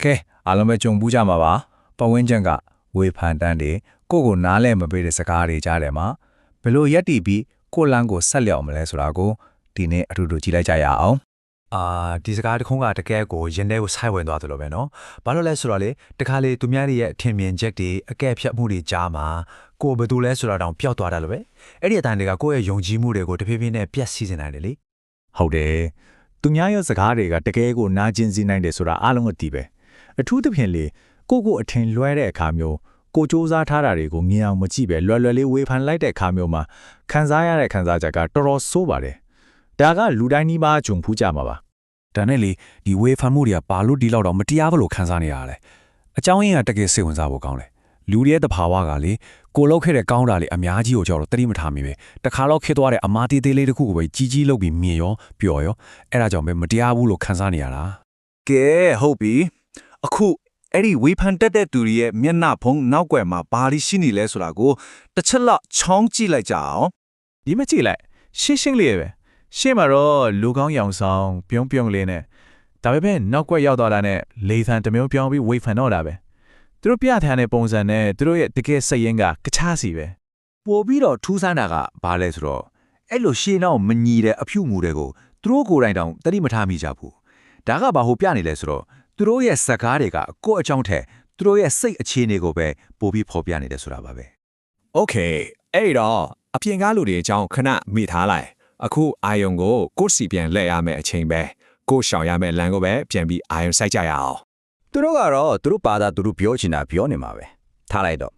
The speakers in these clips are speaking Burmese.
ကဲအားလုံးပဲကြုံပူးကြမှာပါပတ်ဝန်းကျင်ကဝေဖန်တန်းတွေကိုနားလဲမပေးတဲ့စကားတွေကြားတယ်မှာဘယ်လိုရက်တီပြီးကိုလန်းကိုဆက်လျောက်မလဲဆိုတာကိုဒီနေ့အထူးတူကြည့်လိုက်ကြရအောင်ဒီစကားတစ်ခုကတကယ်ကိုရင်ထဲကိုဆိုက်ဝင်သွားသလိုပဲเนาะဘာလို့လဲဆိုတော့လေတခါလေသူများတွေရဲ့အထင်မြင်ချက်တွေအကဲဖြတ်မှုတွေကြားမှာကိုဘယ်သူလဲဆိုတာတောင်ပျောက်သွားတာလို့ပဲအဲ့ဒီအတိုင်းတွေကကိုယ့်ရဲ့ယုံကြည်မှုတွေကိုတဖြည်းဖြည်းနဲ့ပြတ်စီးနေတယ်လေဟုတ်တယ်သူများရဲ့စကားတွေကတကယ်ကိုနာကျင်စီနိုင်တယ်ဆိုတာအားလုံးအသိပဲအထူးသဖြင့်လေကိုအထင်လွဲတဲ့အခါမျိုးကိုစူးစမ်းထားတာတွေကိုငြင်းအောင်မကြည့်ပဲလွယ်လွယ်လေးဝေဖန်လိုက်တဲ့အခါမျိုးမှာခံစားရတဲ့ခံစားချက်ကတော်တော်ဆိုးပါတယ်ဒါကလူတိုင်းနီးပါးဂျုံဖူးကြမှာပါဒါနဲ့လေဒီဝေဖန်မှုတွေကဘာလို့ဒီလောက်တော့မတရားဘလို့ခံစားနေရတာလဲအကြောင်းရင်းကတကယ်စိတ်ဝင်စားဖို့ကောင်းတယ်လူတွေရဲ့တဘာဝကလေကိုလောက်ခဲ့တဲ့ကောင်းတာလေးအများကြီးကိုကြောက်တော့တတိမထားမိပဲတခါတော့ခေသွားတဲ့အမားသေးသေးလေးတစ်ခုကိုပဲကြီးကြီးလုပ်ပြီးမြင်ရောပျော်ရောအဲ့ဒါကြောင့်ပဲမတရားဘူးလို့ခံစားနေရတာကဲဟုတ်ပြီအခုအဲ့ဒီဝေဖန်တက်တဲ့သူတွေရဲ့မျက်နှာဖုံးနောက်ွယ်မှာဘာလို့ရှိနေလဲဆိုတာကိုတစ်ချက်လောက်ချောင်းကြည့်လိုက်ကြအောင်ဒီမကြည့်လိုက်ရှင်းရှင်းလေးပဲရှင်းမှာတော့လူကောင်းရောင်ဆောင်ပြုံးပြုံးလေးနဲ့ဒါပေမဲ့နောက်ွယ်ရောက်သွားတာနဲ့လေသံတစ်မျိုးပြောင်းပြီးဝေဖန်တော့တာပဲသူတို့ပြထားတဲ့ပုံစံနဲ့သူတို့ရဲ့တကယ်စိတ်ရင်းကကချားစီပဲပို့ပြီးတော့ထူးဆန်းတာကဘာလဲဆိုတော့အဲ့လိုရှေးနောက်မညီတဲ့အဖြူမူတွေကိုသူတို့ကိုယ်တိုင်တောင်တတိမထားမိကြဘူးဒါကဘာလို့ပြနေလဲဆိုတော့သူတို့ရဲ့စကားတွေကကိုယ့်အကြောင်းထက်သူတို့ရဲ့စိတ်အခြေအနေကိုပဲပို့ပြီးဖော်ပြနေတယ်ဆိုတာပါပဲ Okay အဲ့တော့အပြင်ကားလူတွေအကြောင်းခဏမိထားလိုက်အခုအာယုံကိုကိုယ်စီပြန်လှည့်ရမယ့်အချိန်ပဲကိုယ်ရှောင်ရမယ့်လမ်းကိုပဲပြန်ပြီးအာယုံစိုက်ကြရအောင်သူတို့ကတော့သူတို့ဘာသာသူတို့ပြောချင်တာပြောနေမှာပဲထားလိုက်တော့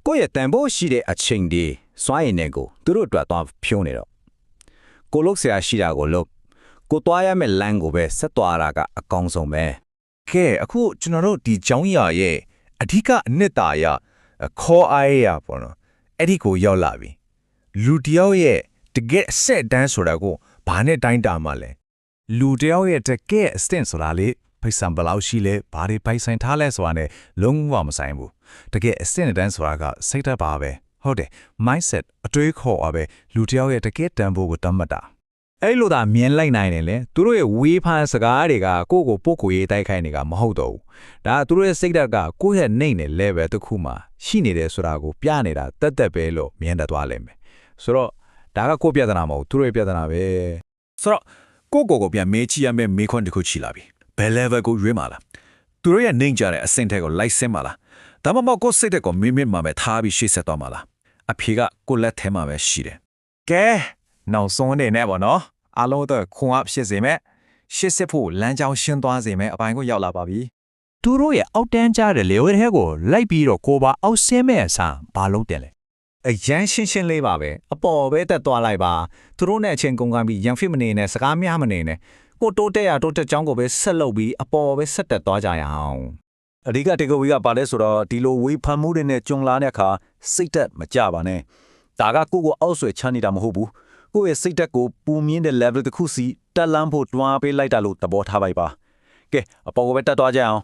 ကိုယ့်ရဲ့တန်ဖိုးရှိတဲ့အချိန်ဒီစွမ်းရည်နဲ့ကိုသူတို့အတွက်သွားဖြုံးနေတော့ကိုလုတ်ဆရာရှိတာကိုလုတ်ကိုသွားရမယ့်လမ်းကိုပဲဆက်သွားတာကအကောင်းဆုံးပဲကဲအခုကျွန်တော်တို့ဒီကျောင်းရရဲ့အဓိကအနှစ်သာရခေါ်အားရပေါ့နော်အဲ့ဒီကိုရောက်လာပြီလူတယောက်ရဲ့တကယ်အဆက်တန်းဆိုတာကိုဘာနဲ့တိုင်းတာမှလဲလူတယောက်ရဲ့တကယ်အစတင်ဆိုတာလေဖိတ်ဆံဘလောက်ရှိလဲဘာတွေပိုင်ဆိုင်ထားလဲဆိုတာနဲ့လုံးဝမဆိုင်ဘူးတကယ်အစတင်တန်းဆိုတာကစိတ်ဓာတ်ပါပဲဟုတ်တယ် mindset အတွေးခေါ်ပါပဲလူတယောက်ရဲ့တကယ်တန်ဖိုးကိုတတ်မှတ်တာအဲ့လိုသာမြင်လိုက်နိုင်တယ်လေသူတို့ရဲ့ဝေးဖန်စကားတွေကကိုယ့်ကိုပုတ်ကိုရေးတိုက်ခိုင်းနေတာမဟုတ်တော့ဘူးဒါသူတို့ရဲ့စိတ်ဓာတ်ကကိုယ့်ရဲ့နှိမ့်တဲ့ level တစ်ခုမှာရှိနေတယ်ဆိုတာကိုပြနေတာတက်တက်ပဲလို့မြင်တတ်သွားလိမ့်မယ်ဆိုတော့ဒါကကိုယ့်ပြဿနာမဟုတ်သူတို့ရဲ့ပြဿနာပဲဆိုတော့ကိုပြန်မေးချရမယ့်မေးခွန်းတစ်ခုရှိလာပြီဘယ် level ကိုရွေးမှာလားသူတို့ရဲ့နှိမ့်ကြတဲ့အဆင့်ထက်ကိုလိုက်ဆင်းမှာလားဒါမှမဟုတ်ကိုယ်စိတ်တက်ကိုမိမိမှာပဲထားပြီးရှေ့ဆက်သွားမှာလားအဖြေကကိုလက်ထဲမှာပဲရှိတယ်ကဲနောက်ဆုံးအနေနဲ့ပေါ့နော်အားလုံးတော့ခွန်အားဖြစ်စေမယ်ရှစ်စစ်ဖို့လမ်းကြောင်းရှင်းသွားစေမယ်အပိုင်းကိုရောက်လာပါပြီသူတို့ရဲ့အောက်တန်းကြတဲ့လေဝဲထဲကိုလိုက်ပြီးတော့ကိုပါအောက်ဆင်းမဲ့အစားဘာလုပ်တယ်လဲအရန်ရှင်းရှင်းလေးပါပဲအပေါ်ပဲတက်သွားလိုက်ပါသူတို့နဲ့အချင်းကုန်ကန်ပြီးရန်ဖိမနေနဲ့စကားများမနေနဲ့ကိုတိုးတက်ရတိုးတက်ကြောင်းကိုပဲဆက်လုပ်ပြီးအပေါ်ပဲဆက်တက်သွားကြရအောင်အဓိကတေကိုဝီကပါလဲဆိုတော့ဒီလိုဝေဖန်မှုတွေနဲ့ကြုံလာတဲ့အခါစိတ်သက်မကြပါနဲ့ဒါကကိုအောက်ဆွဲချနေတာမဟုတ်ဘူးကိုယ့်ရဲ့စိတ်သက်ကိုပူမြင့်တဲ့ level တစ်ခုစီတက်လန်းဖို့တွန်းအားပေးလိုက်တာလို့သဘောထားပါကဲအပေါ်ကိုပဲတက်သွားကြအောင်